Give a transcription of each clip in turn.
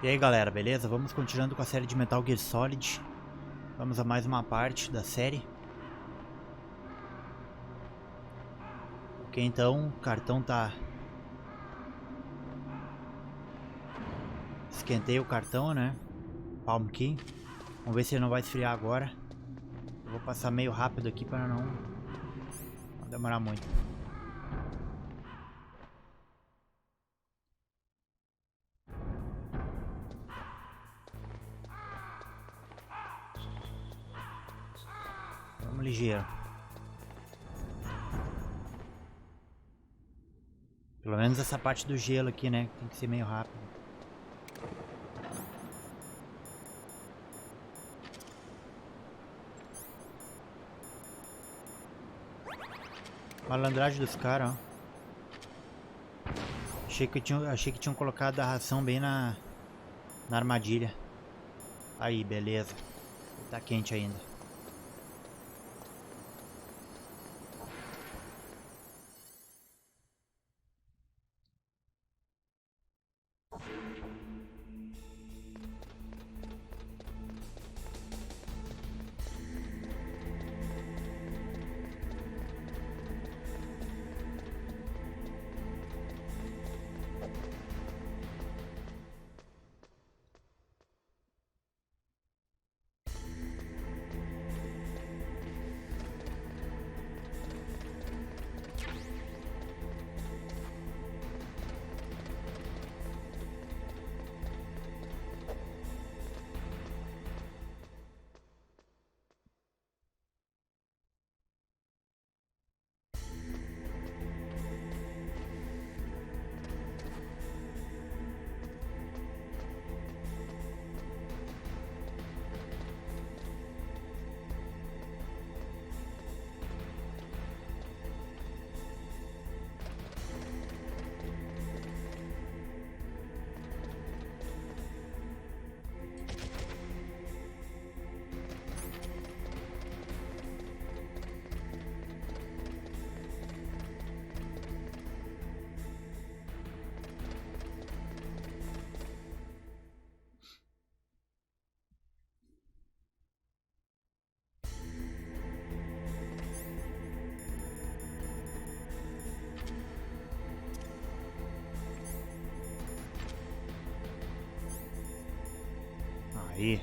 E aí galera, beleza? Vamos continuando com a série de Metal Gear Solid. Vamos a mais uma parte da série. Ok, então o cartão tá... Esquentei o cartão, né? Palm Key. Vamos ver se ele não vai esfriar agora. Eu vou passar meio rápido aqui para não demorar muito. Vamos ligeiro. Pelo menos essa parte do gelo aqui, né? Tem que ser meio rápido. Malandragem dos caras, ó. Achei que tinham colocado a ração bem na armadilha. Aí, beleza. Tá quente ainda. Aí.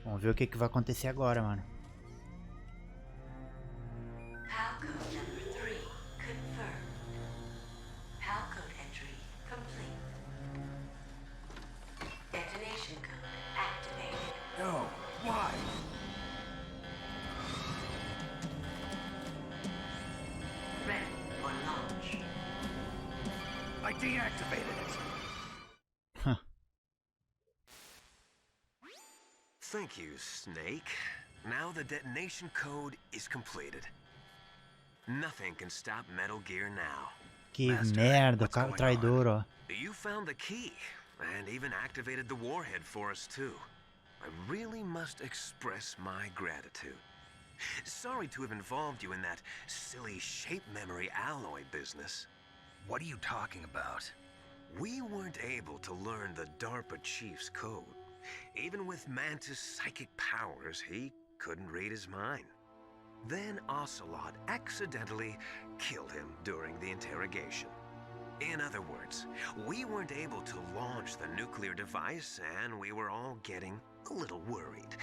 Vamos ver o que vai acontecer agora, mano. Deactivated it. Huh. Thank you, Snake. Now the detonation code is completed. Nothing can stop Metal Gear now. Que Master, merda, o traidor, ó. You found the key and even activated the warhead for us too. I really must express my gratitude. Sorry to have involved you in that silly shape memory alloy business. What are you talking about? We weren't able to learn the DARPA chief's code. Even with Mantis' psychic powers, he couldn't read his mind. Then Ocelot accidentally killed him during the interrogation. In other words, we weren't able to launch the nuclear device, and we were all getting a little worried.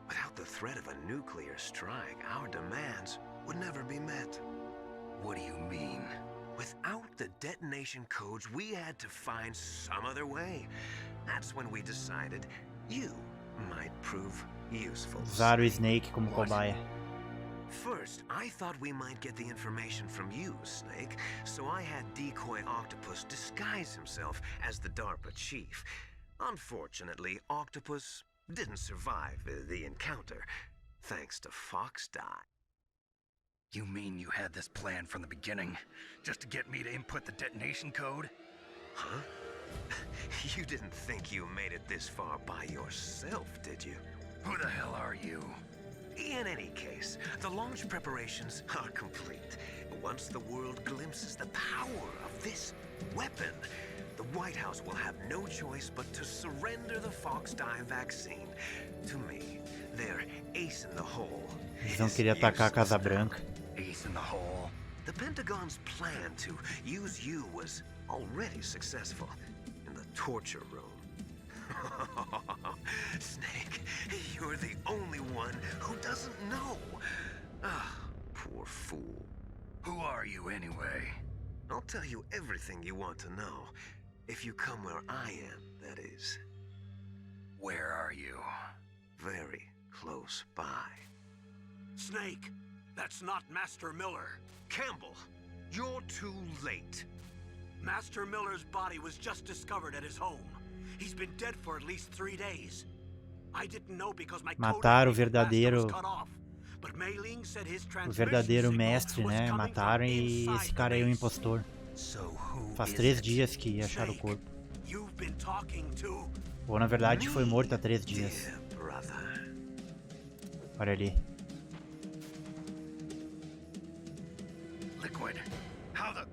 Without the threat of a nuclear strike, our demands would never be met. What do you mean? Without the detonation codes, we had to find some other way. That's when we decided you might prove useful. Usaram o Snake como cobaia. First, I thought we might get the information from you, Snake, so I had Decoy Octopus disguise himself as the DARPA chief. Unfortunately, Octopus didn't survive the encounter, thanks to FOXHOUND. You mean you had this plan from the beginning, just to get me to input the detonation code? Huh? You didn't think you made it this far by yourself, did you? Who the hell are you? In any case, the launch preparations are complete. Once the world glimpses the power of this weapon, the White House will have no choice but to surrender the FOXHOUND vaccine to me, their ace in the hole. Eles vão querer atacar a Casa Branca. Ace in the hole. The Pentagon's plan to use you was already successful in the torture room. Snake, you're the only one who doesn't know. Ah, poor fool. Who are you anyway? I'll tell you everything you want to know. If you come where I am, that is. Where are you? Very close by. Snake, that's not Master Miller. Campbell, you're too late. Master Miller's body was just discovered at his home. He's been dead for at least 3 days. I didn't know because my Mataram o verdadeiro, was cut off. But Mei Ling said his o verdadeiro transmission mestre, signal was né? coming Mataram from e inside esse cara aí é o base. impostor. So who Faz is 3 it? dias que acharam o Snake, corpo. you've been talking to Ou na verdade foi morto há 3 dias. Dear brother. Olha ali. Liquid. How the...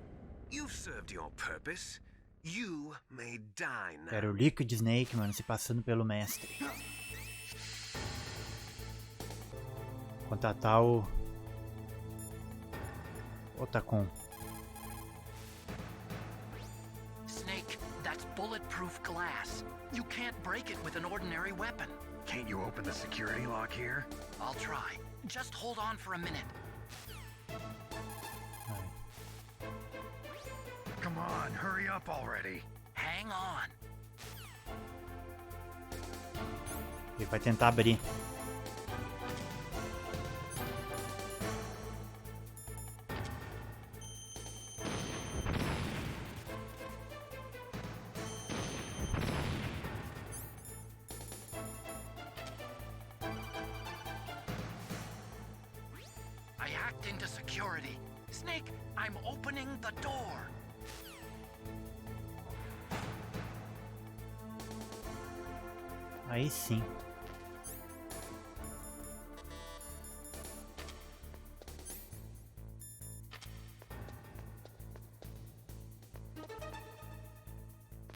You've served your purpose. You may die now. Era o Liquid Snake, mano, se passando pelo mestre. Contatar o Otacon. Snake, that's bulletproof glass. You can't break it with an ordinary weapon. Can't you open the security lock here? I'll try. Just hold on for a minute. Come on, hurry up already. Hang on. Ele vai tentar abrir. I hacked into security. Snake, I'm opening the door. Aí sim.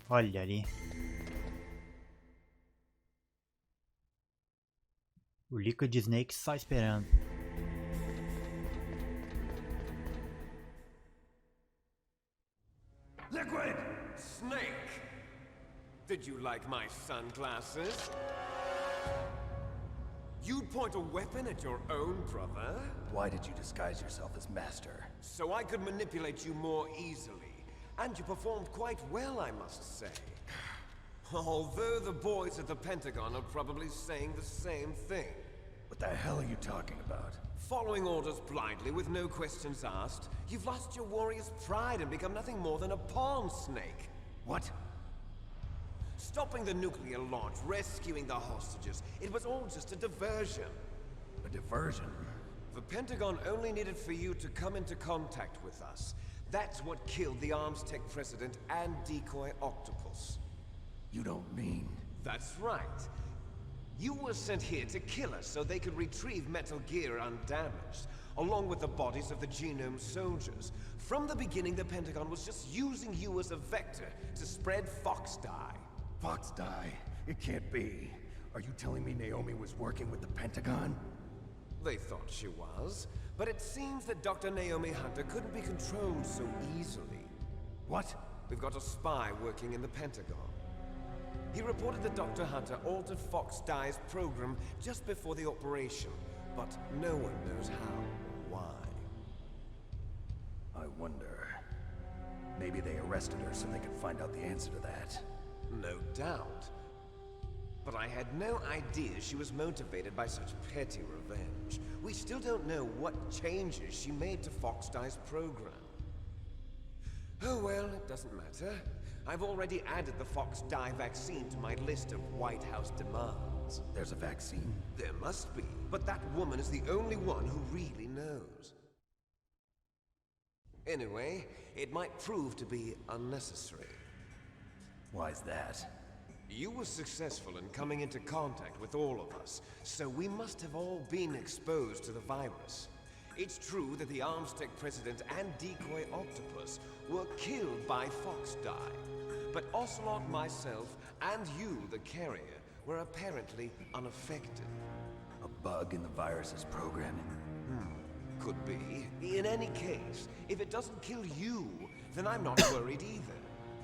Olha ali. O Liquid Snake só esperando. Liquid! Snake! Did you like my sunglasses? You'd point a weapon at your own brother? Why did you disguise yourself as Master? So I could manipulate you more easily. And you performed quite well, I must say. Although the boys at the Pentagon are probably saying the same thing. What the hell are you talking about? Following orders blindly with no questions asked, you've lost your warrior's pride and become nothing more than a pawn, Snake. What? Stopping the nuclear launch, rescuing the hostages, it was all just a diversion. A diversion? The Pentagon only needed for you to come into contact with us. That's what killed the Arms Tech president and decoy octopus. You don't mean... That's right. You were sent here to kill us so they could retrieve Metal Gear undamaged, along with the bodies of the Genome soldiers. From the beginning, the Pentagon was just using you as a vector to spread FOXHOUND. FOXHOUND? It can't be. Are you telling me Naomi was working with the Pentagon? They thought she was, but it seems that Dr. Naomi Hunter couldn't be controlled so easily. What? We've got a spy working in the Pentagon. He reported that Dr. Hunter altered FOXHOUND's program just before the operation, but no one knows how or why. I wonder... Maybe they arrested her so they could find out the answer to that. No doubt. But I had no idea she was motivated by such petty revenge. We still don't know what changes she made to FOXHOUND's program. Oh well, it doesn't matter. I've already added the FOXHOUND vaccine to my list of White House demands. There's a vaccine? There must be, but that woman is the only one who really knows. Anyway, it might prove to be unnecessary. Why's that? You were successful in coming into contact with all of us, so we must have all been exposed to the virus. It's true that the Armstech president and decoy octopus were killed by FOXHOUND, but Ocelot, myself, and you, the carrier, were apparently unaffected. A bug in the virus's programming? Could be. In any case, if it doesn't kill you, then I'm not worried either.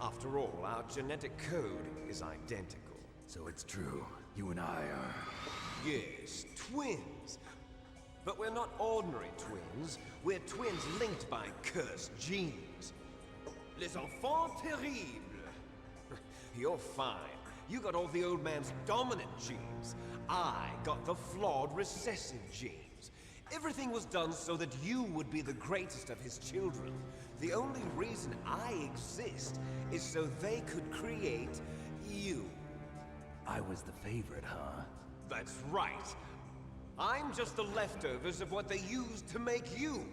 After all, our genetic code is identical. So it's true. You and I are... Yes, twins. But we're not ordinary twins. We're twins linked by cursed genes. Les enfants terribles. You're fine. You got all the old man's dominant genes. I got the flawed recessive genes. Everything was done so that you would be the greatest of his children. The only reason I exist is so they could create you. I was the favorite, huh? That's right. I'm just the leftovers of what they used to make you.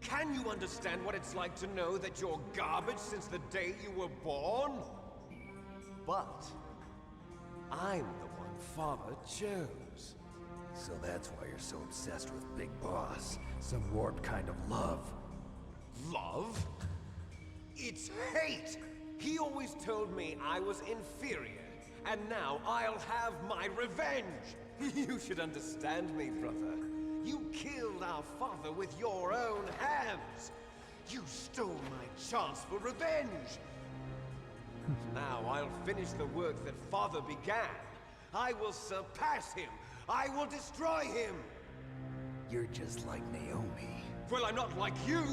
Can you understand what it's like to know that you're garbage since the day you were born? But I'm the one Father chose. So that's why you're so obsessed with Big Boss. Some warped kind of love. Love? It's hate! He always told me I was inferior, and now I'll have my revenge! You should understand me, brother. You killed our father with your own hands! You stole my chance for revenge! Now I'll finish the work that Father began. I will surpass him! I will destroy him! You're just like Naomi. Well, I'm not like you!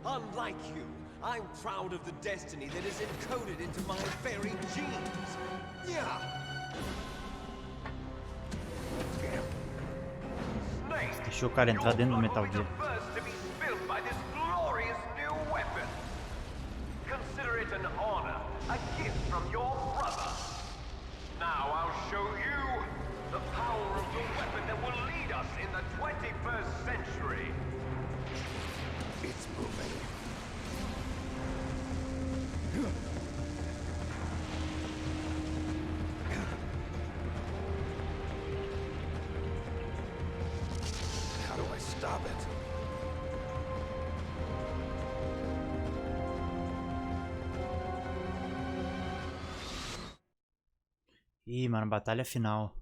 Unlike you, I'm proud of the destiny that is encoded into my very genes. Yeah. Snake, Deixou o cara entrar dentro do Metal Gear. to be spilled by this glorious new weapon. Consider it an honor, a gift from your brother. Now I'll show you the power of the weapon that will lead us in the 21st century. It's moving. How do I stop it? Ih, mano, batalha final.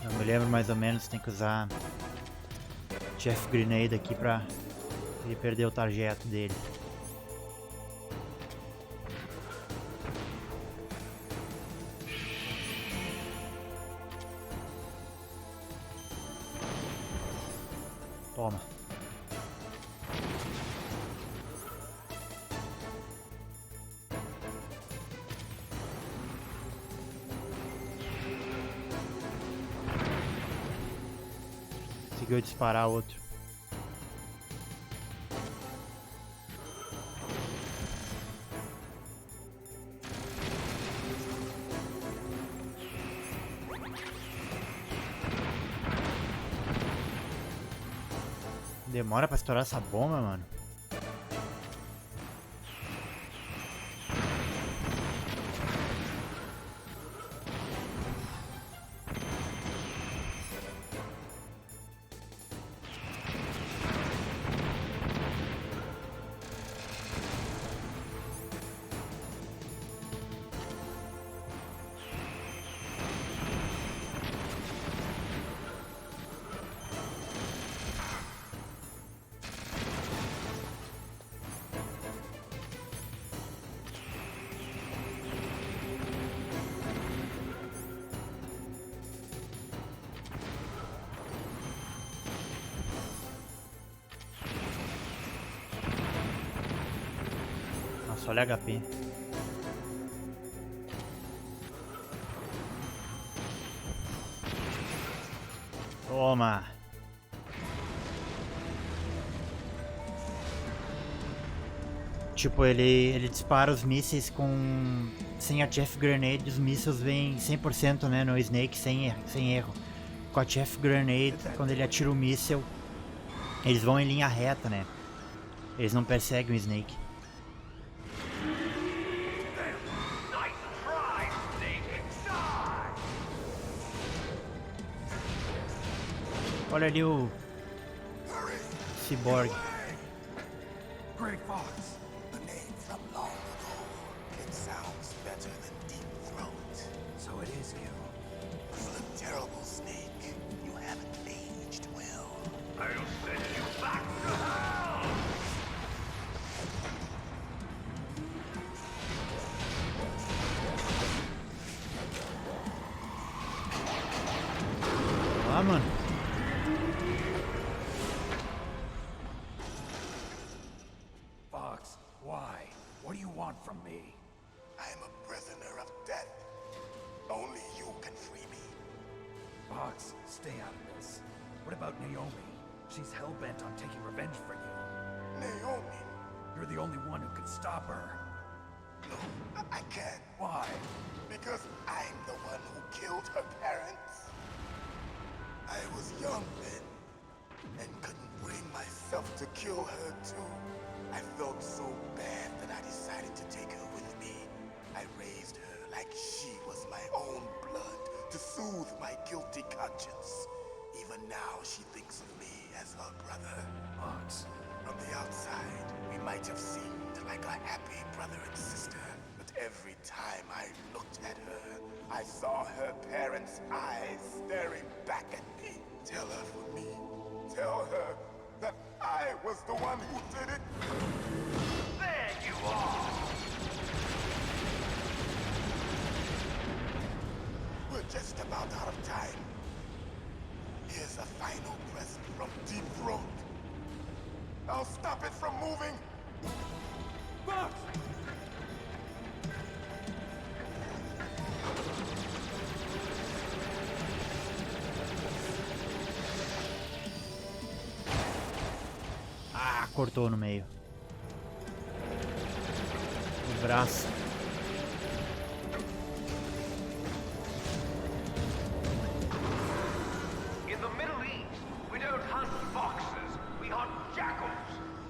Eu me lembro mais ou menos, tem que usar Chef Grenade aqui pra ele perder o trajeto dele. Toma. Conseguiu disparar outro. Demora pra estourar essa bomba, mano. Nossa, olha HP. Toma. Tipo, ele dispara os mísseis com... Sem a Chaff Grenade, os mísseis vêm 100%, né, no Snake, sem erro. Com a Chaff Grenade, quando ele atira o míssel, eles vão em linha reta, né? Eles não perseguem o Snake. Olha ali o Cyborg. Great Fox. A name from long ago. It sounds better than Deep Throat. So it is you. You look terrible, Snake. You haven't aged well. I'll send you back to hell! Ah, mano. Fox, why? What do you want from me? I am a prisoner of death. Only you can free me. Fox, stay out of this. What about Naomi? She's hell-bent on taking revenge for you. Naomi? You're the only one who can stop her. No, I can't. Why? Because I'm the one who killed her parents. I was young then, and couldn't bring myself to kill her too. I felt so bad that I decided to take her with me. I raised her like she was my own blood, to soothe my guilty conscience. Even now, she thinks of me as her brother. Fox, from the outside, we might have seemed like a happy brother and sister. But every time I looked at her, I saw her parents' eyes staring back at me. Tell her for me. Tell her that I was the one who did it. There you are! We're just about out of time. Here's a final present from Deep Throat. I'll stop it from moving. Fox! Ah, cortou no meio. O braço. In the Middle East, we don't hunt foxes, we hunt jackals.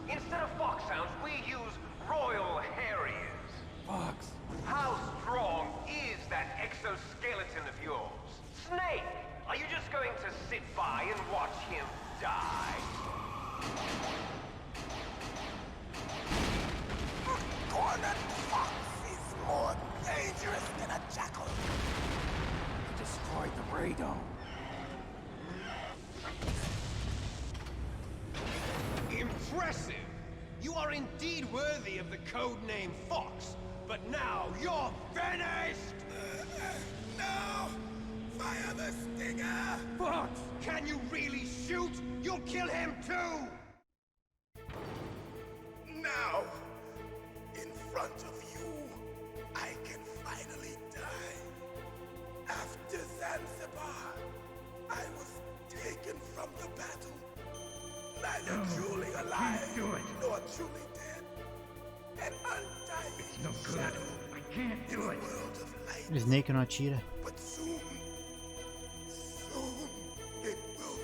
Instead of foxhounds, we use royal harriers. Fox! How strong is that exoskeleton of yours? Snake, are you just going to sit by and watch him die? Cornered fox is more dangerous than a jackal. He destroyed the radome. Impressive! You are indeed worthy of the codename Fox, but now you're finished! No! Fire the stinger! Fox! Can you really shoot? You'll kill him too! Now! In front of you, I can finally die. After Zanzibar, I was taken from the battle. Neither truly alive, nor truly dead. An undying shadow. I can't do it. World of light. O Snake não atira. But soon, it will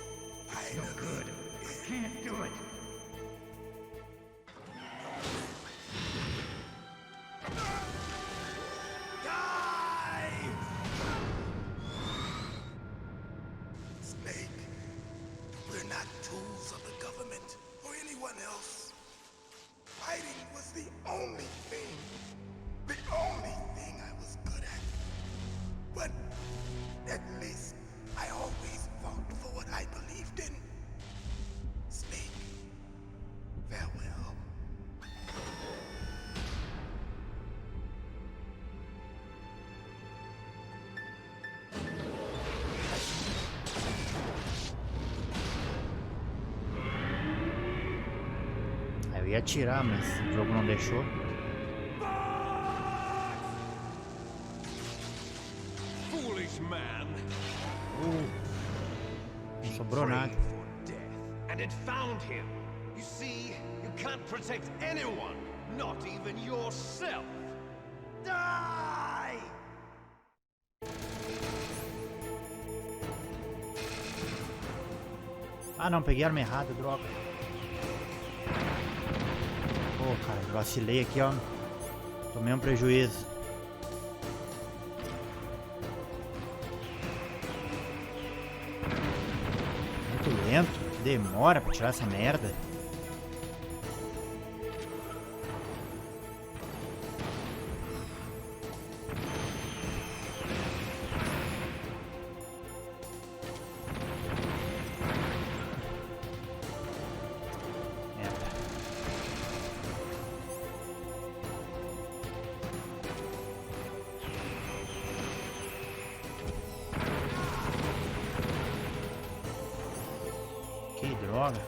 finally end. I can't do it. Die! Snake, we're not tools of the government or anyone else. Fighting was the only thing I was good at. But at least I always fought for what I believed in. Snake, farewell. Eu ia atirar, mas o jogo não deixou. foolish man. Não sobrou nada. For death, and it found him. You see, you can't protect anyone, not even yourself. Die! Ah não, peguei a arma errada, droga. Pô, cara, vacilei aqui, ó. Tomei um prejuízo. Muito lento, demora pra tirar essa merda. Que droga.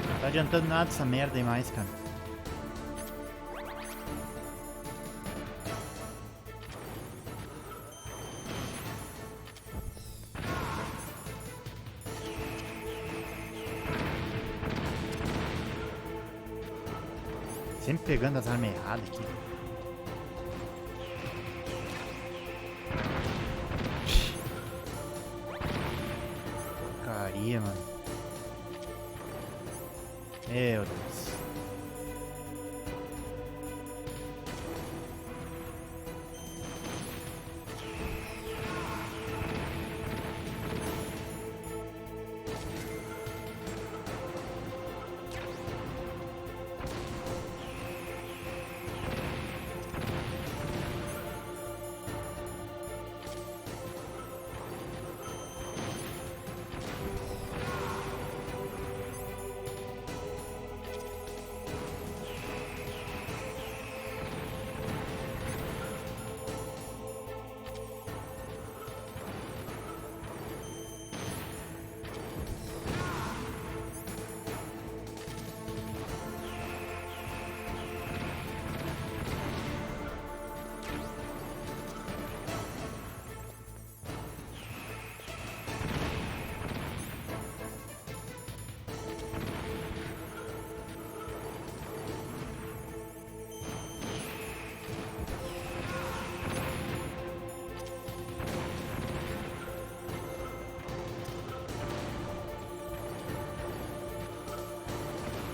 Não tá adiantando nada essa merda aí mais, cara. Sempre pegando as armas erradas aqui. Porcaria, mano. Meu Deus.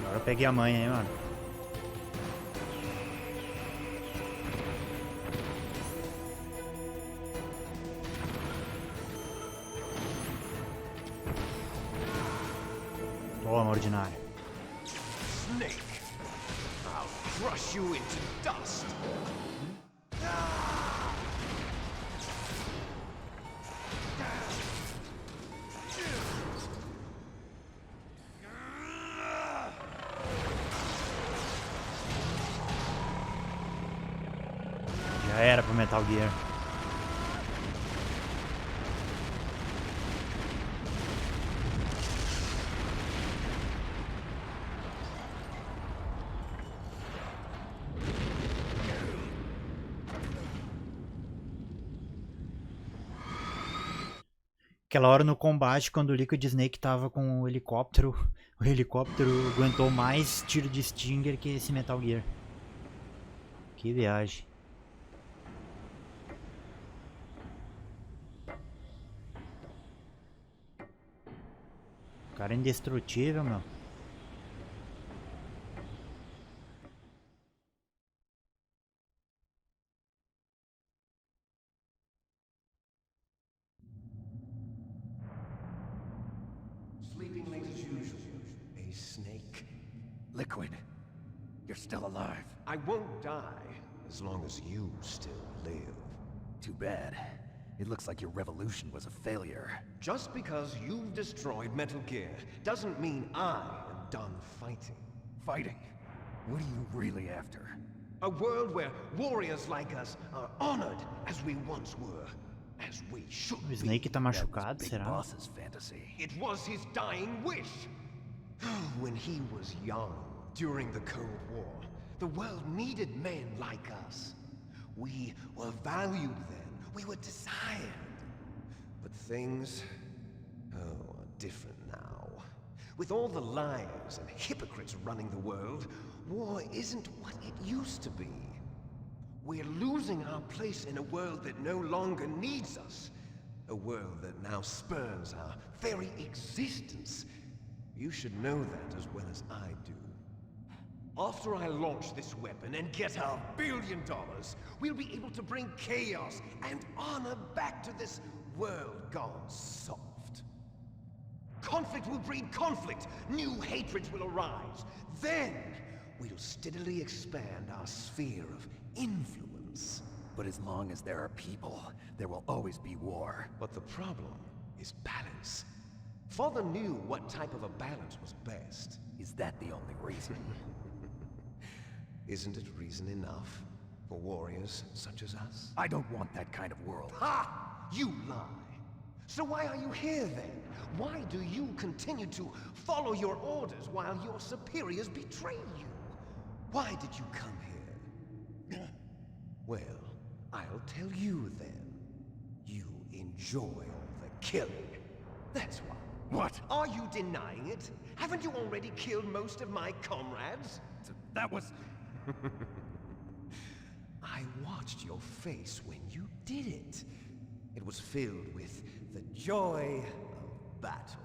Agora eu peguei a manha, hein, mano. Toma, ordinário. Snake, I'll crush you into dust. Já era pro Metal Gear. Aquela hora no combate, quando o Liquid Snake tava com o helicóptero aguentou mais tiro de Stinger que esse Metal Gear. Que viagem. O cara é indestrutível, meu. Sleeping late as usual. A snake. Liquid, you're still alive. I won't die as long as you still live. Too bad. It looks like your revolution was a failure. Just because you've destroyed Metal Gear doesn't mean I am done fighting. Fighting? What are you really after? A world where warriors like us are honored as we once were. as we should O Snake tá machucado, Big será? Boss's fantasy. It was his dying wish. When he was young, during the Cold War, the world needed men like us. We were valued then. We were desired. But things, are different now. With all the liars and hypocrites running the world, war isn't what it used to be. We're losing our place in a world that no longer needs us. A world that now spurns our very existence. You should know that as well as I do. After I launch this weapon and get our $1 billion, we'll be able to bring chaos and honor back to this world gone soft. Conflict will breed conflict. New hatreds will arise. Then, we'll steadily expand our sphere of influence. But as long as there are people, there will always be war. But the problem is balance. Father knew what type of a balance was best. Is that the only reason? Isn't it reason enough for warriors such as us? I don't want that kind of world. Ha! You lie! So why are you here then? Why do you continue to follow your orders while your superiors betray you? Why did you come here? Well, I'll tell you then. You enjoy all the killing. That's why. What? Are you denying it? Haven't you already killed most of my comrades? That was... I watched your face when you did it. It was filled with the joy of battle.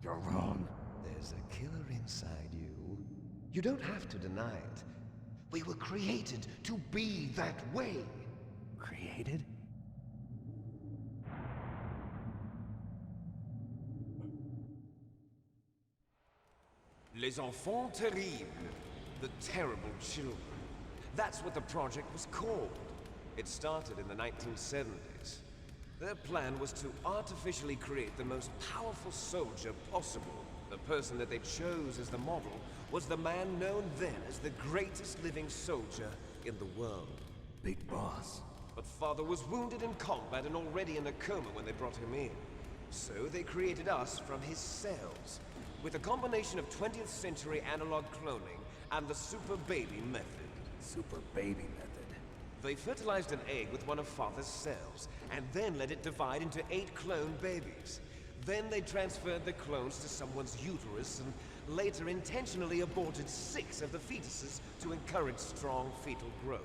You're wrong. There's a killer inside you. You don't have to deny it. We were created to be that way. Created? Les enfants terribles. The terrible children. That's what the project was called. It started in the 1970s. Their plan was to artificially create the most powerful soldier possible. The person that they chose as the model was the man known then as the greatest living soldier in the world. Big Boss. But Father was wounded in combat and already in a coma when they brought him in. So they created us from his cells, with a combination of 20th century analog cloning and the super baby method. Super baby method. They fertilized an egg with one of Father's cells, and then let it divide into 8 clone babies. Then they transferred the clones to someone's uterus, and later intentionally aborted 6 of the fetuses to encourage strong fetal growth.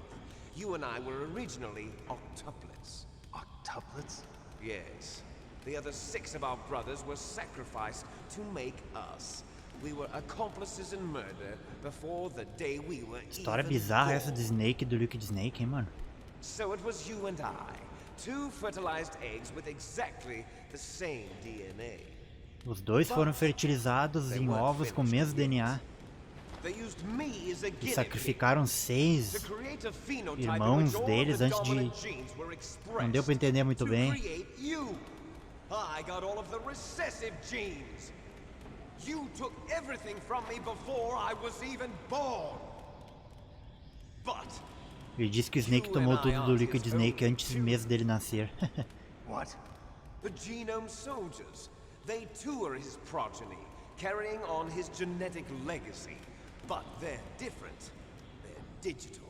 You and I were originally octuplets. Octuplets? Yes. The other 6 of our brothers were sacrificed to make us. We were accomplices in murder before the day we were História even bizarra essa born. do Snake e do Liquid Snake, hein, mano? So it was you and I, 2 fertilized eggs with exactly the same DNA. Os dois foram fertilizados em ovos com o mesmo DNA They used me as a e guinea pig sacrificaram 6 to create a phenotype irmãos in which all deles the antes de... dominant genes were expressed Não deu pra entender muito to bem. create you. I got all of the recessive genes. You took everything from me before I was even born. But Ele disse que o Snake tomou tudo do Liquid Snake antes mesmo dele nascer. What? the genome soldiers, they too are his progeny, carrying on his genetic legacy. But they're different. They're digital.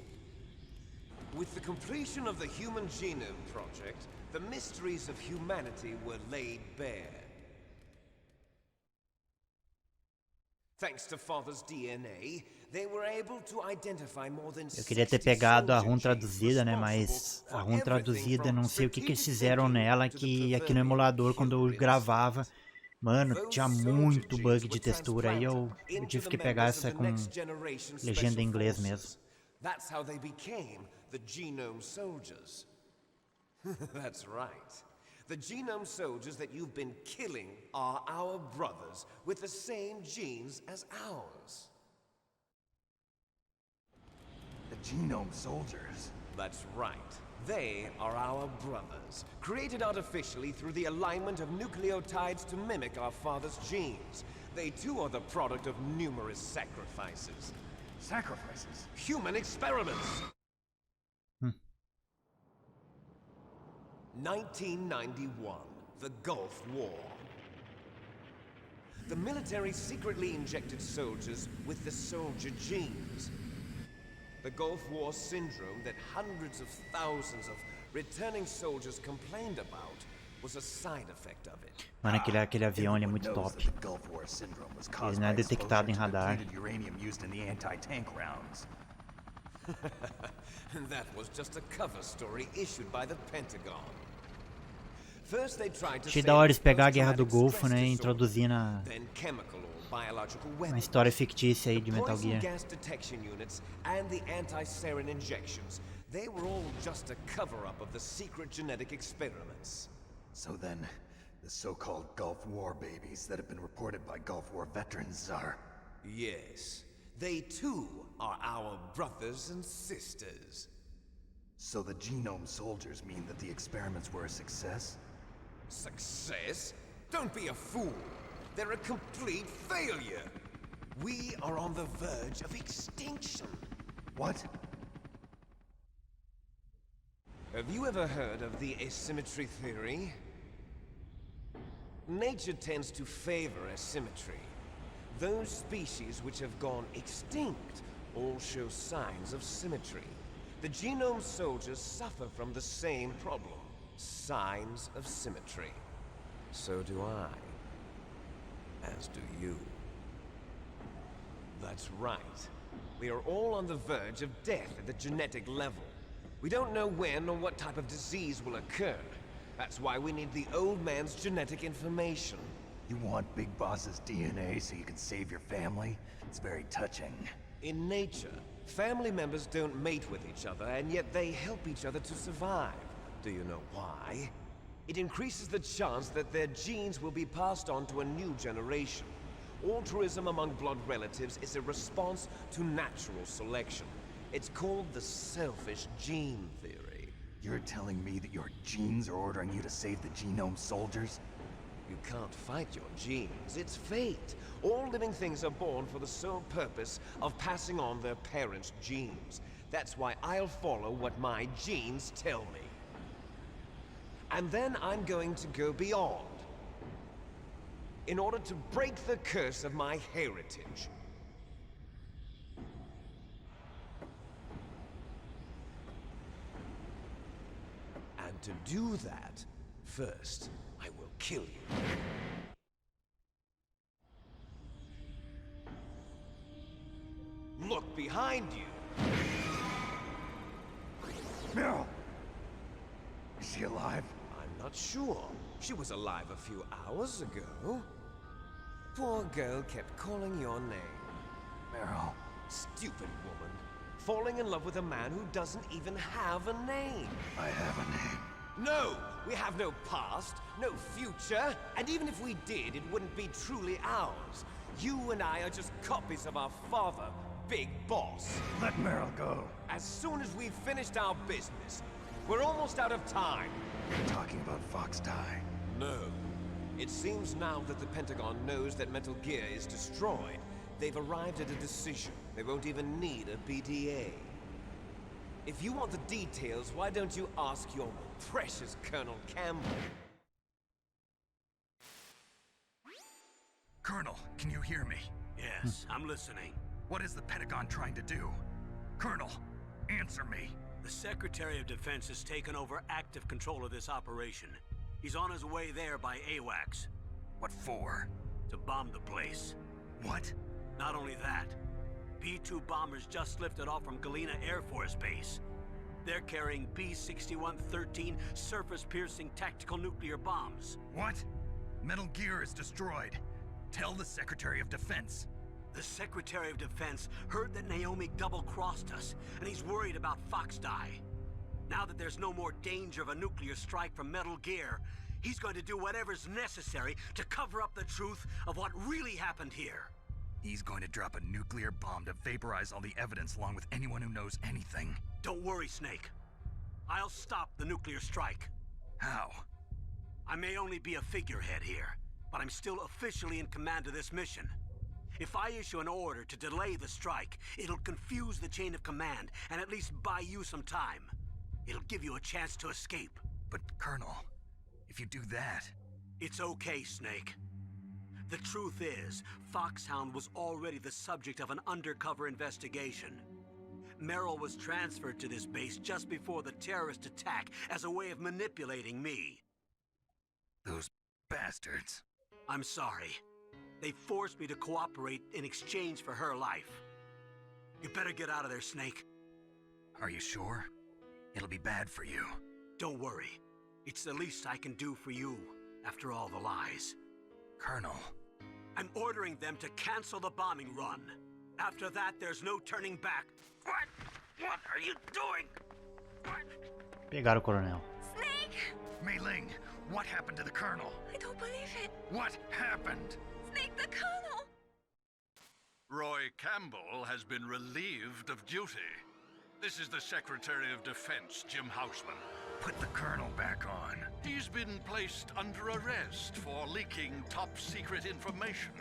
With the completion of the Human Genome Project, the mysteries of humanity were laid bare. Thanks to Father's DNA, they were able to identify more than Eu queria ter pegado a ROM traduzida, né, mas a ROM traduzida, não sei o que eles fizeram nela, que aqui no emulador, quando eu gravava, mano, tinha muito bug de textura, aí eu tive que pegar essa com legenda em inglês mesmo. That's how they became the genome soldiers. That's right. The genome soldiers that you've been killing are our brothers with the same genes as ours. The genome soldiers. That's right. They are our brothers, created artificially through the alignment of nucleotides to mimic our father's genes. They too are the product of numerous sacrifices. Sacrifices? Human experiments! 1991, the Gulf War. The military secretly injected soldiers with the soldier genes. The Gulf War syndrome that hundreds of thousands of returning soldiers complained about was a side effect of it. Mano, aquele avião ele é muito top. Ele não é detectado em radar. That was just a cover story issued by the Pentagon. First they tried to Achei da hora eles pegar a Guerra do Golfo, né, e introduzir na história fictícia aí de Metal Gear. Gas detection units and the anti-sarin injections. They were all just a cover-up of the secret genetic experiments. So then, the so-called Gulf War babies that have been reported by Gulf War veterans are... Yes. They too are our brothers and sisters. So the genome soldiers mean that the experiments were a success? Success? Don't be a fool. They're a complete failure. We are on the verge of extinction. What? Have you ever heard of the asymmetry theory? Nature tends to favor asymmetry. Those species which have gone extinct all show signs of symmetry. The genome soldiers suffer from the same problem. Signs of symmetry. So do I. As do you. That's right. We are all on the verge of death at the genetic level. We don't know when or what type of disease will occur. That's why we need the old man's genetic information. You want Big Boss's DNA so you can save your family? It's very touching. In nature, family members don't mate with each other, and yet they help each other to survive. Do you know why? It increases the chance that their genes will be passed on to a new generation. Altruism among blood relatives is a response to natural selection. It's called the selfish gene theory. You're telling me that your genes are ordering you to save the genome soldiers? You can't fight your genes. It's fate. All living things are born for the sole purpose of passing on their parents' genes. That's why I'll follow what my genes tell me. And then I'm going to go beyond. In order to break the curse of my heritage. And to do that, first, I will kill you. Look behind you! Meryl! Is she alive? I'm not sure. She was alive a few hours ago. Poor girl kept calling your name. Meryl. Stupid woman. Falling in love with a man who doesn't even have a name. I have a name. No! We have no past, no future, and even if we did, it wouldn't be truly ours. You and I are just copies of our father, Big Boss. Let Meryl go. As soon as we've finished our business, we're almost out of time. You're talking about FOXHOUND. No. It seems now that the Pentagon knows that Metal Gear is destroyed. They've arrived at a decision. They won't even need a BDA. If you want the details, why don't you ask your precious Colonel Campbell? Colonel, can you hear me? Yes, I'm listening. What is the Pentagon trying to do? Colonel, answer me. The Secretary of Defense has taken over active control of this operation. He's on his way there by AWACS. What for? To bomb the place. What? Not only that, B-2 bombers just lifted off from Galena Air Force Base. They're carrying B-6113 surface-piercing tactical nuclear bombs. What? Metal Gear is destroyed. Tell the Secretary of Defense. The Secretary of Defense heard that Naomi double-crossed us, and he's worried about FOXHOUND. Now that there's no more danger of a nuclear strike from Metal Gear, he's going to do whatever's necessary to cover up the truth of what really happened here. He's going to drop a nuclear bomb to vaporize all the evidence along with anyone who knows anything. Don't worry, Snake. I'll stop the nuclear strike. How? I may only be a figurehead here, but I'm still officially in command of this mission. If I issue an order to delay the strike, it'll confuse the chain of command and at least buy you some time. It'll give you a chance to escape. But, Colonel, if you do that... It's okay, Snake. The truth is, Foxhound was already the subject of an undercover investigation. Merrill was transferred to this base just before the terrorist attack as a way of manipulating me. Those bastards. I'm sorry. They forced me to cooperate in exchange for her life. You better get out of there, Snake. Are you sure? It'll be bad for you. Don't worry. It's the least I can do for you, after all the lies. Colonel. I'm ordering them to cancel the bombing run. After that, there's no turning back. What? What are you doing? What? Pegaram o coronel. Snake! Mei Ling, what happened to the Colonel? I don't believe it. What happened? Snake, the Colonel! Roy Campbell has been relieved of duty. This is the Secretary of Defense, Jim Houseman. Put the Colonel back on. He's been placed under arrest for leaking top-secret information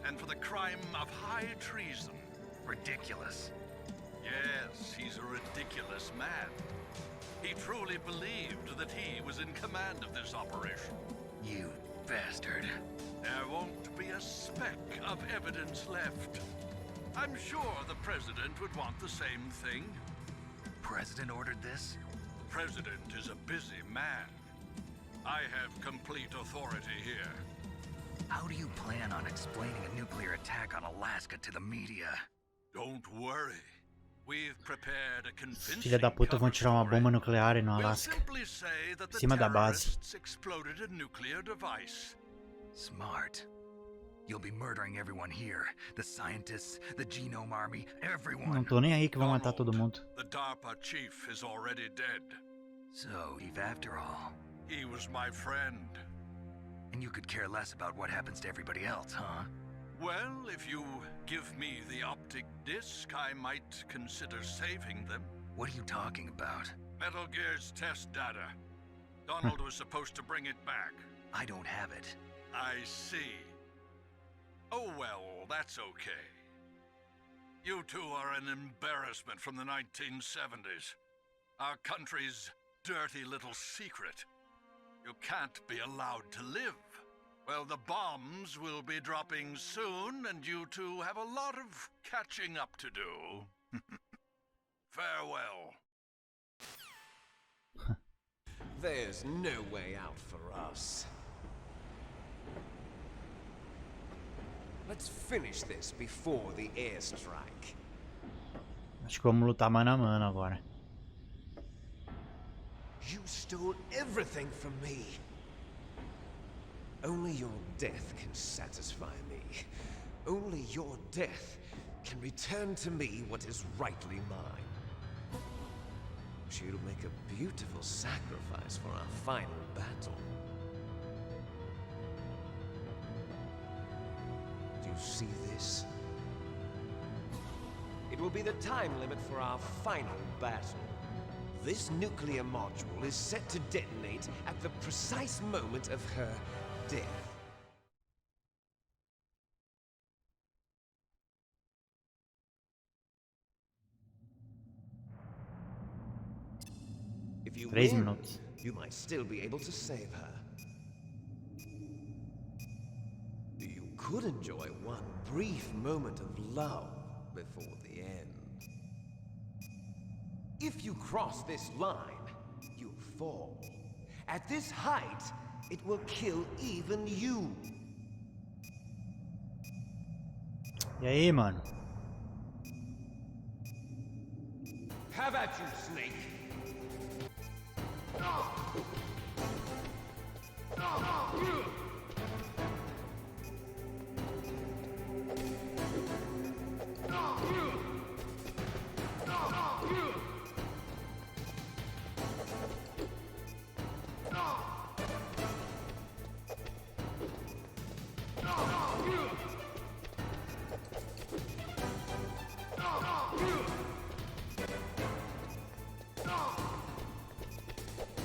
and for the crime of high treason. Ridiculous. Yes, he's a ridiculous man. He truly believed that he was in command of this operation. You bastard. There won't be a speck of evidence left. I'm sure the President would want the same thing. President ordered this? The President is a busy man. I have complete authority here. How do you plan on explaining a nuclear attack on Alaska to the media? Don't worry. We've prepared a convincing Filha da puta vão tirar uma bomba nuclear no We'll Alasca. simply say that the Cima da base. terrorists exploded a nuclear device. Smart. You'll be murdering everyone here. The scientists, the genome army, everyone. Não tô nem aí que vão matar todo mundo. The DARPA chief is already dead. So, Eve, after all. He was my friend. And you could care less about what happens to everybody else, huh? Well, if you give me the optic disc, I might consider saving them. What are you talking about? Metal Gear's test data. Donald was supposed to bring it back. I don't have it. I see. Oh well, that's okay. You two are an embarrassment from the 1970s. Our country's dirty little secret. You can't be allowed to live. Well, the bombs will be dropping soon, and you two have a lot of catching up to do. Farewell. There's no way out for us. Let's finish this before the airstrike. Acho que vamos lutar mano a mano agora. You stole everything from me. Only your death can satisfy me. Only your death can return to me what is rightly mine. She'll make a beautiful sacrifice for our final battle. Do you see this? It will be the time limit for our final battle. This nuclear module is set to detonate at the precise moment of her death. If you 3 win, minutos. you might still be able to save her. You could enjoy one brief moment of love before the end. If you cross this line, you'll fall. At this height, it will kill even you. E aí, mano? Have at you, Snake.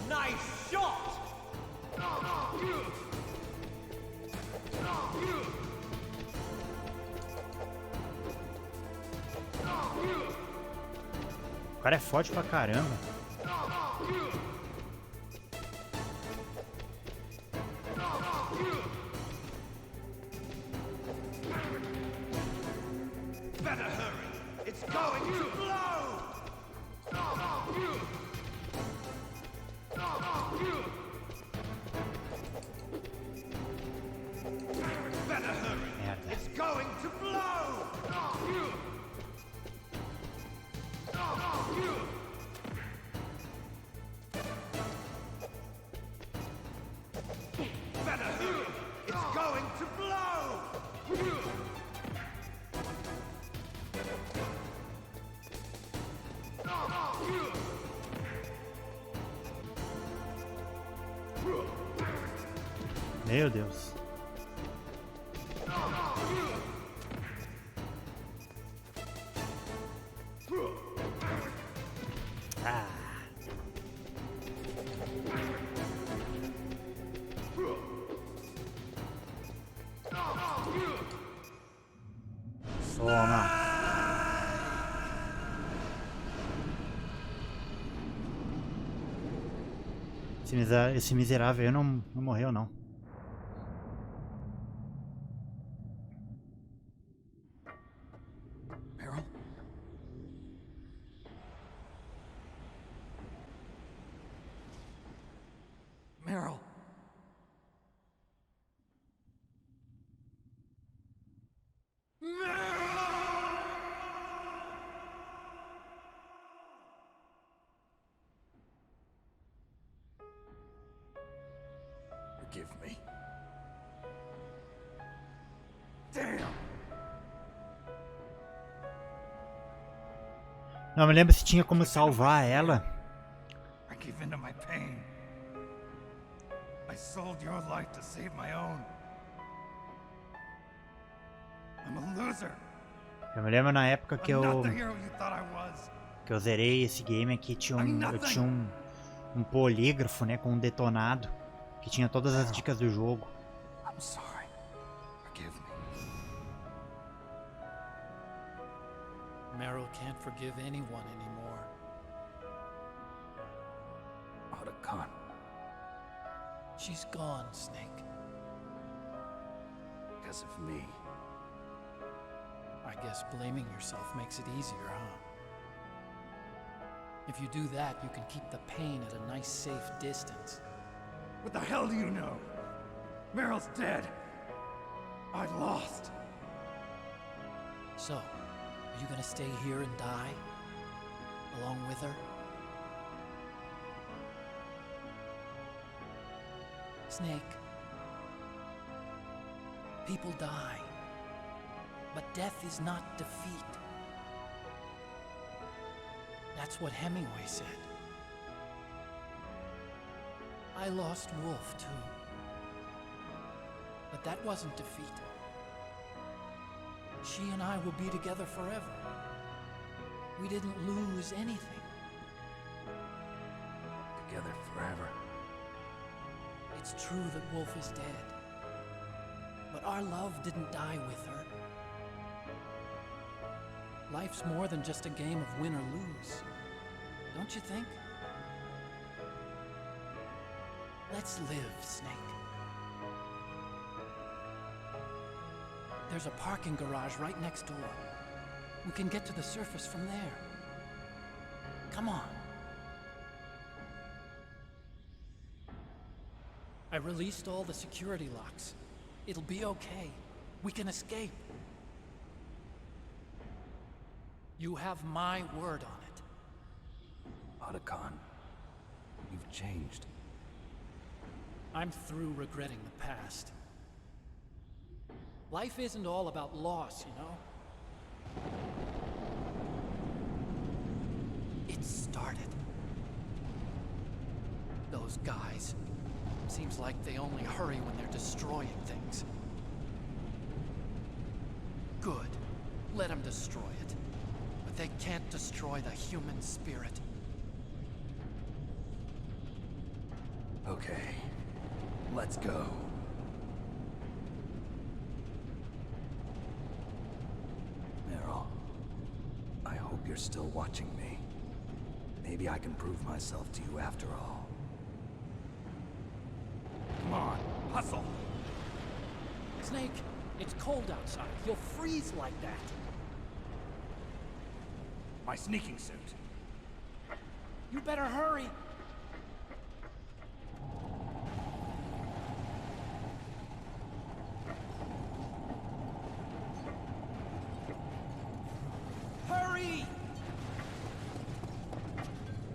Nice shot! O cara é forte pra caramba. Meu Deus. Ah. Toma. Esse miserável aí não morreu, não. Meryl? Meryl? Forgive me. Damn! Não me lembro se tinha como salvar ela. I gave in to my pain. I sold your life to save my own. I'm a loser. Eu me lembro na época que I'm eu not the hero you thought I was. zerei esse game aqui, eu tinha um polígrafo, né, com um detonado que tinha todas as dicas do jogo. I'm sorry. Forgive me. Meryl can't forgive anyone anymore. Otacon. She's gone, Snake. Because of me. I guess blaming yourself makes it easier, huh? If you do that, you can keep the pain at a nice, safe distance. What the hell do you know? Meryl's dead. I lost. So, are you gonna stay here and die? Along with her? Snake. People die. But death is not defeat. That's what Hemingway said. I lost Wolf, too. But that wasn't defeat. She and I will be together forever. We didn't lose anything. Together forever. It's true that Wolf is dead. But our love didn't die with her. Life's more than just a game of win or lose. Don't you think? Let's live, Snake. There's a parking garage right next door. We can get to the surface from there. Come on. I released all the security locks. It'll be okay. We can escape. You have my word on it. Otacon, you've changed. I'm through regretting the past. Life isn't all about loss, you know? It started. Those guys. Seems like they only hurry when they're destroying things. Good. Let them destroy it. But they can't destroy the human spirit. Okay. Let's go. Meryl, I hope you're still watching me. Maybe I can prove myself to you after all. Come on, hustle. Snake, it's cold outside. You'll freeze like that. My sneaking suit. You better hurry. Hurry!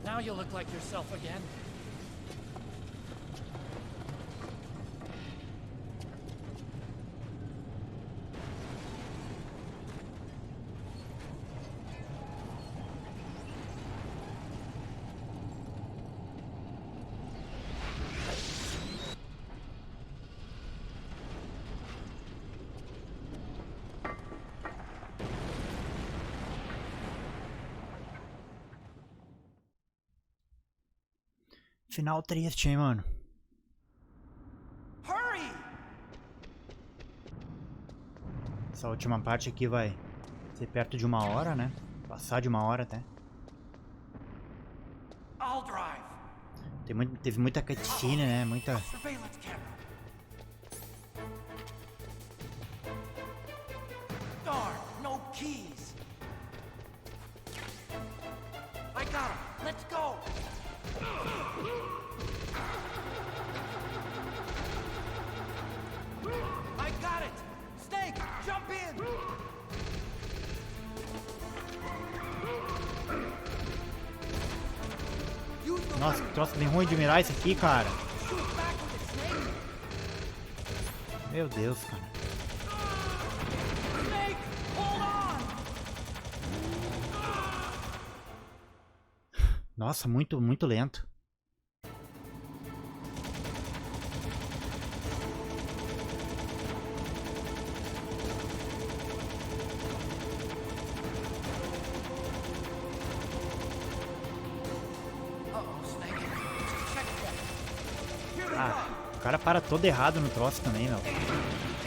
Now you look like yourself again. Final triste, hein, mano. Hurry! Essa última parte aqui vai ser perto de 1 hora, né? Passar de 1 hora até. I'll drive. Teve muita cutscene, né? Muita... Surveillance camera. Darn, no keys. I got him. Let's go. I got it. Snake, jump in. Nossa, que troço bem ruim de mirar isso aqui, cara. Meu Deus, cara. Nossa, muito lento. Ah, o cara para todo errado no troço também, meu.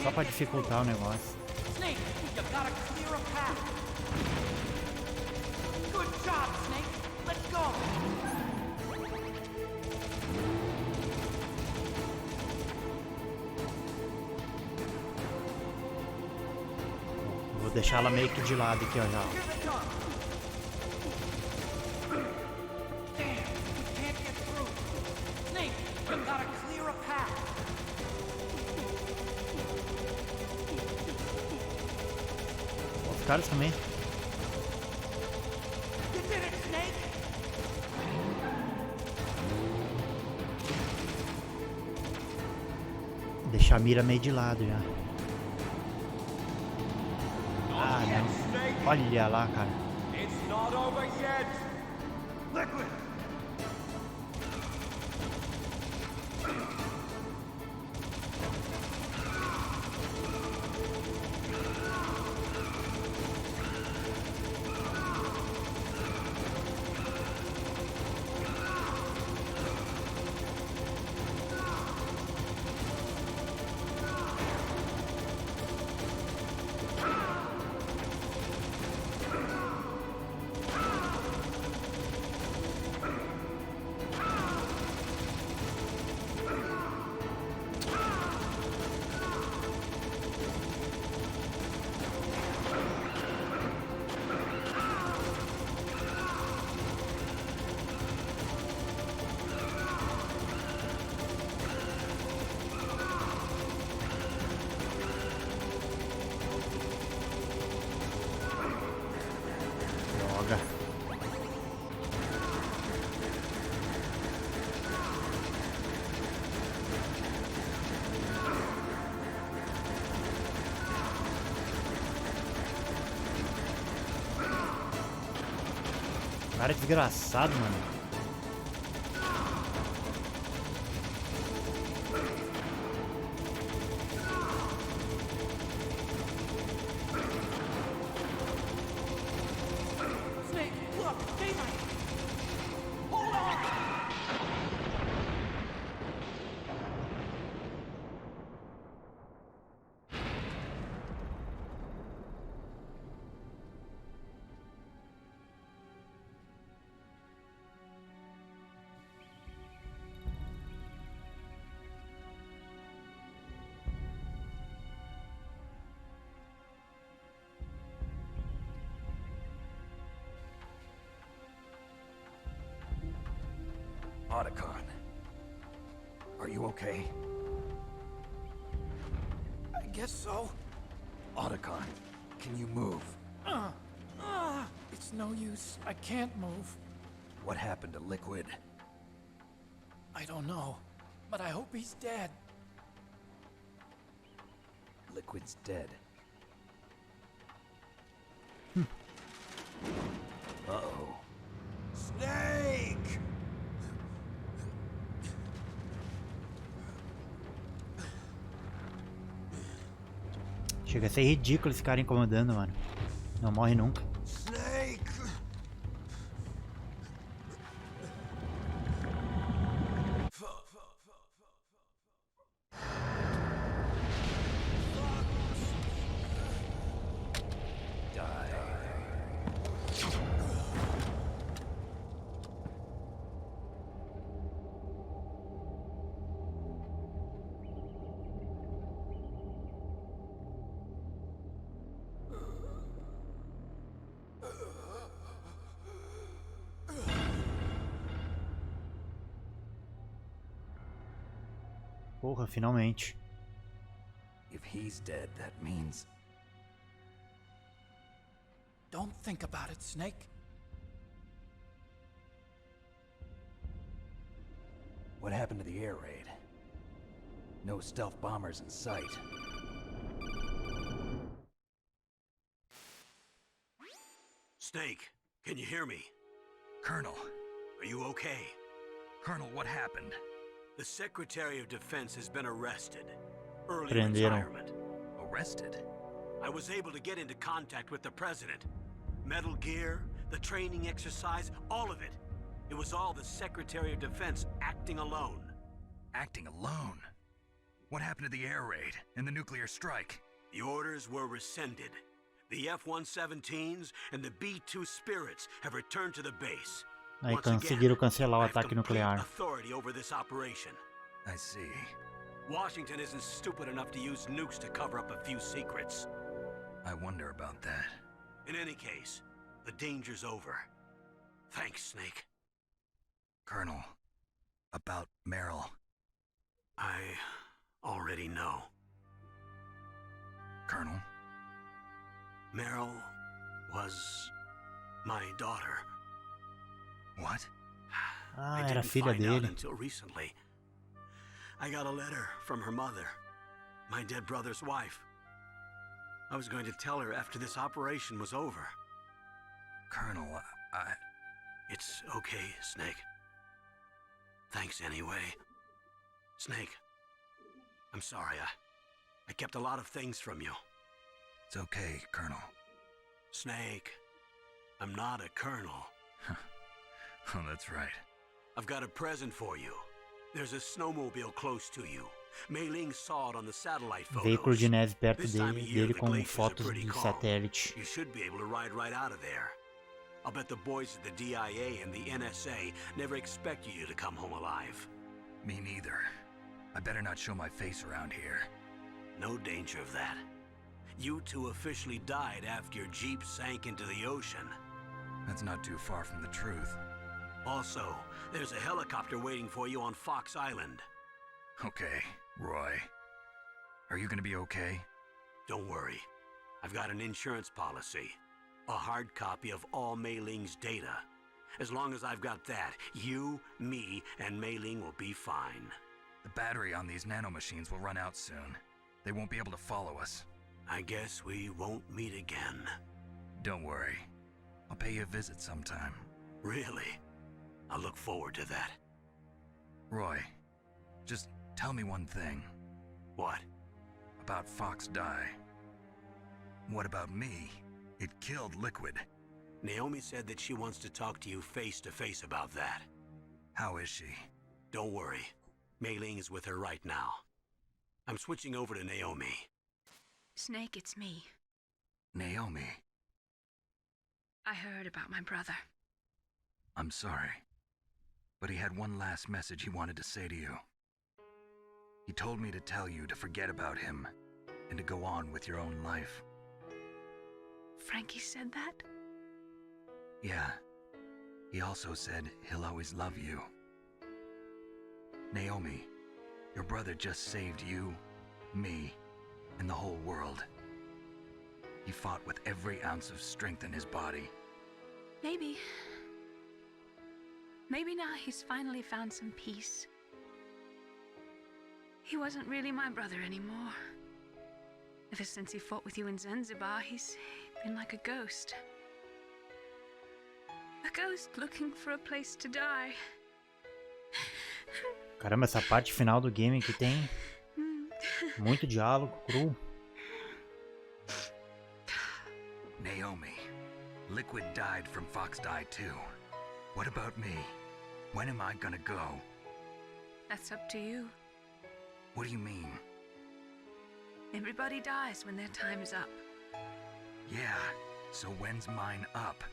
Só pra dificultar o negócio. Snake, you gotta clear a path. Good job, Snake. Let's go. Vou deixar ela meio que de lado aqui, ó, já. Os caras também. Deixar a mira meio de lado já. Ah, não. Olha lá, cara. Cara, desgraçado, mano. Otacon, are you okay? I guess so. Otacon, can you move? It's no use. I can't move. What happened to Liquid? I don't know, but I hope he's dead. Liquid's dead. Uh-oh. Snake! Chega a ser ridículo esse cara incomodando, mano. Não morre nunca. Snake! Porra, finalmente. If he's dead, that means... Don't think about it, Snake. What happened to the air raid? No stealth bombers in sight. Snake, can you hear me? Colonel. Are you okay? Colonel, what happened? The Secretary of Defense has been arrested. Early Prenderam. retirement. Arrested? I was able to get into contact with the President. Metal Gear, the training exercise, all of it. It was all the Secretary of Defense acting alone. Acting alone? What happened to the air raid and the nuclear strike? The orders were rescinded. The F-117s and the B-2 Spirits have returned to the base. Aí Once again, conseguiram cancelar o I have ataque complete nuclear. authority over this operation. I see. Washington isn't stupid enough to use nukes to cover up a few secrets. I wonder about that. In any case, the danger's over. Thanks, Snake. Colonel, about Meryl. I already know. Colonel? Meryl was my daughter. What? I Era didn't filha find out dele. until recently. I got a letter from her mother, my dead brother's wife. I was going to tell her after this operation was over. Colonel, It's okay, Snake. Thanks anyway. Snake, I'm sorry. I kept a lot of things from you. It's okay, Colonel. Snake, I'm not a colonel. Oh, that's right. I've got a present for you. There's a snowmobile close to you. Mei Ling saw it on the satellite Veículo de photos. neve perto This time of dele, year, dele the com glaciers are fotos pretty de calm. satélite. You should be able to ride right out of there. I'll bet the boys at the DIA and the NSA never expect you to come home alive. Me neither. I better not show my face around here. No danger of that. You two officially died after your Jeep sank into the ocean. That's not too far from the truth. Also, there's a helicopter waiting for you on Fox Island. Okay, Roy. Are you gonna be okay? Don't worry. I've got an insurance policy. A hard copy of all Mei Ling's data. As long as I've got that, you, me, and Mei Ling will be fine. The battery on these nanomachines will run out soon. They won't be able to follow us. I guess we won't meet again. Don't worry. I'll pay you a visit sometime. Really? I look forward to that. Roy, just tell me one thing. What? About FOXHOUND. What about me? It killed Liquid. Naomi said that she wants to talk to you face to face about that. How is she? Don't worry. Mei Ling is with her right now. I'm switching over to Naomi. Snake, it's me. Naomi. I heard about my brother. I'm sorry. But he had one last message he wanted to say to you. He told me to tell you to forget about him and to go on with your own life. Frankie said that? Yeah. He also said he'll always love you. Naomi, your brother just saved you, me, and the whole world. He fought with every ounce of strength in his body. Maybe. Maybe now he's finally found some peace. He wasn't really my brother anymore. Ever since he fought with you in Zanzibar, he's been like a ghost. A ghost looking for a place to die. Caramba, essa parte final do game aqui tem muito diálogo, cru. Naomi, Liquid died from FOXHOUND too. What about me? When am I gonna go? That's up to you. What do you mean? Everybody dies when their time is up. Yeah, so when's mine up?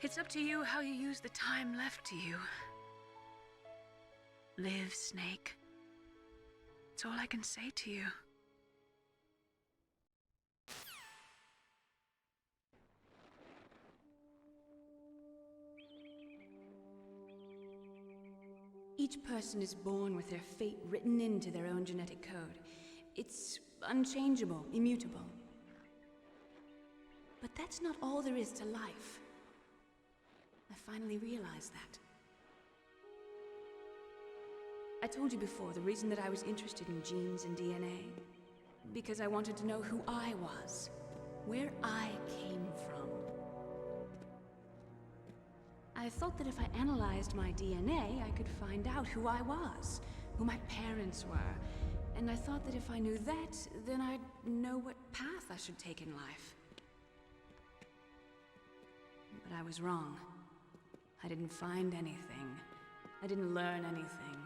It's up to you how you use the time left to you. Live, Snake. That's all I can say to you. Each person is born with their fate written into their own genetic code. It's unchangeable, immutable. But that's not all there is to life. I finally realized that. I told you before the reason that I was interested in genes and DNA. Because I wanted to know who I was, where I came from. I thought that if I analyzed my DNA, I could find out who I was, who my parents were. And I thought that if I knew that, then I'd know what path I should take in life. But I was wrong. I didn't find anything. I didn't learn anything.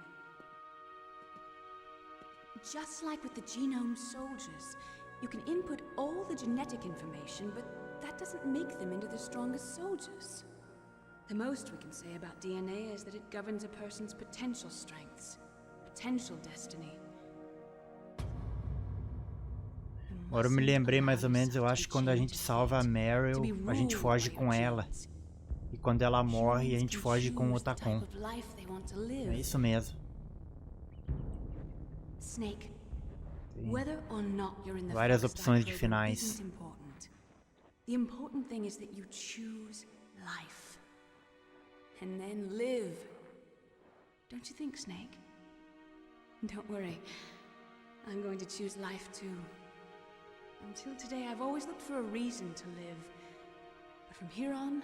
Just like with the genome soldiers, you can input all the genetic information, but that doesn't make them into the strongest soldiers. The most we can say about DNA is that it governs a person's potential strengths, potential destiny. Agora eu me lembrei mais ou menos, eu acho que quando a gente salva a Meryl, a gente foge com ela. E quando ela morre, a gente foge com o Otacon. É isso mesmo. Snake, whether or not you're in the Várias opções de finais. isn't important. The important thing is that you choose life. And then live. Don't you think, Snake? Don't worry. I'm going to choose life too. Until today, I've always looked for a reason to live. But from here on,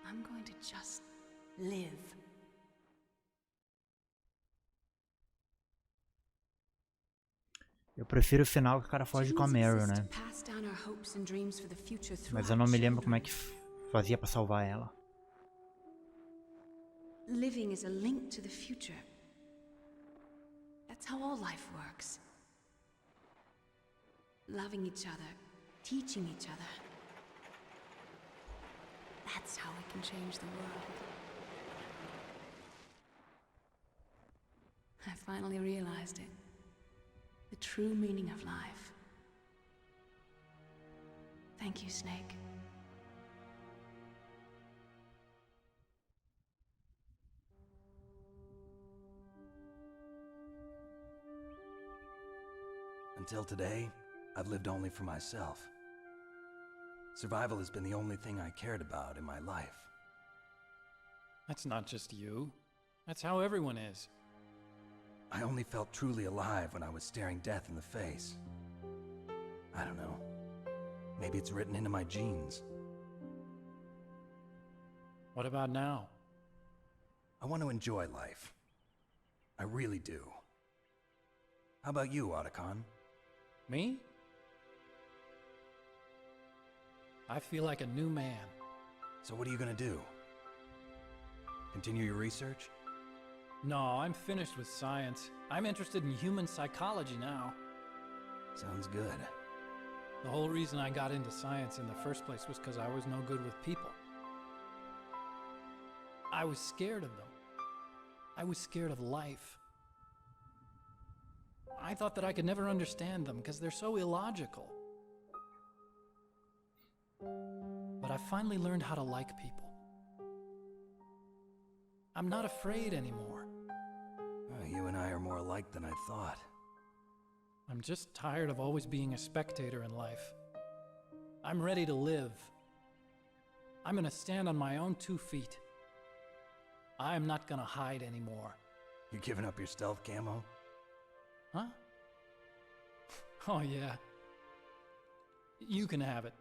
I'm going to just live. Eu prefiro o final que o cara foge com a Meryl, né? Mas eu não me lembro como é que fazia pra salvar ela. Living is a link to the future. That's how all life works. Loving each other, teaching each other. That's how we can change the world. I finally realized it. The true meaning of life. Thank you, Snake. Until today, I've lived only for myself. Survival has been the only thing I cared about in my life. That's not just you. That's how everyone is. I only felt truly alive when I was staring death in the face. I don't know. Maybe it's written into my genes. What about now? I want to enjoy life. I really do. How about you, Otacon? Me? I feel like a new man. So what are you gonna do? Continue your research? No, I'm finished with science. I'm interested in human psychology now. Sounds good. The whole reason I got into science in the first place was because I was no good with people. I was scared of them. I was scared of life. I thought that I could never understand them because they're so illogical. But I finally learned how to like people. I'm not afraid anymore. You and I are more alike than I thought. I'm just tired of always being a spectator in life. I'm ready to live. I'm gonna stand on my own 2 feet. I'm not gonna hide anymore. You giving up your stealth camo? Huh? Oh yeah. You can have it.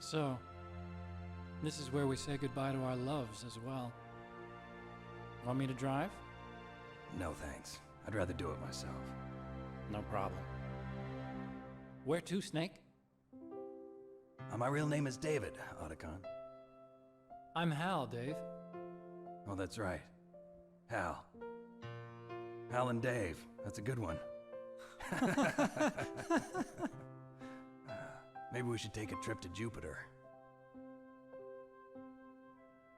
So, this is where we say goodbye to our loves as well. Want me to drive? No thanks. I'd rather do it myself. No problem. Where to, Snake? My real name is David, Otacon. I'm Hal, Dave. Oh, that's right. Hal. Hal and Dave. That's a good one. Maybe we should take a trip to Jupiter.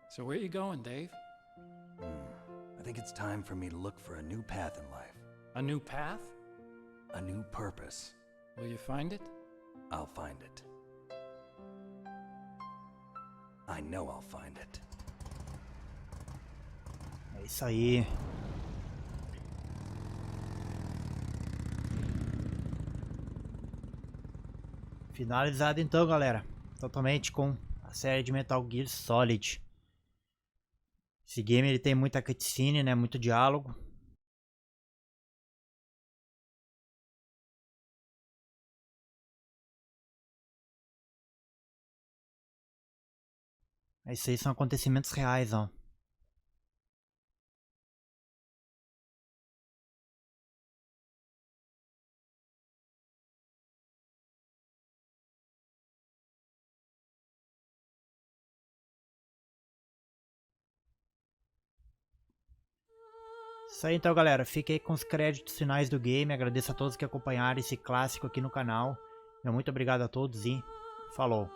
So where you going, Dave? I think it's time for me to look for a new path in life. A new path? A new purpose. Will you find it? I'll find it. I know I'll find it. É isso aí. Finalizado então, galera. Totalmente com a série de Metal Gear Solid. Esse game ele tem muita cutscene, né? Muito diálogo. Isso aí são acontecimentos reais, ó. Isso aí então, galera. Fique aí com os créditos finais do game. Agradeço a todos que acompanharam esse clássico aqui no canal. Muito obrigado a todos e falou!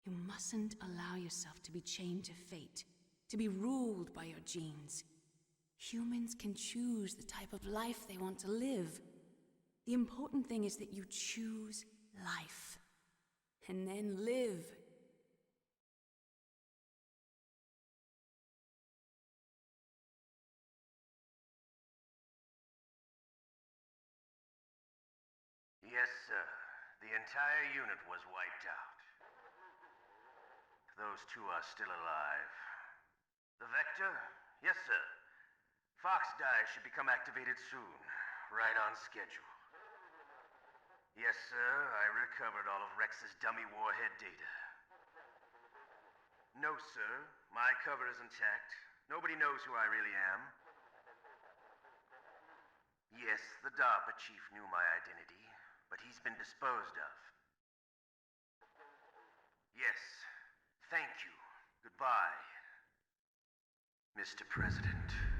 You mustn't allow yourself to be chained to fate, to be ruled by your genes. Humans can choose the type of life they want to live. The important thing is that you choose life. And then live. Yes, sir. The entire unit was wiped out. Those two are still alive. The Vector? Yes, sir. FOXHOUND should become activated soon. Right on schedule. Yes, sir. I recovered all of Rex's dummy warhead data. No, sir. My cover is intact. Nobody knows who I really am. Yes, the DARPA chief knew my identity, but he's been disposed of. Yes. Thank you. Goodbye, Mr. President.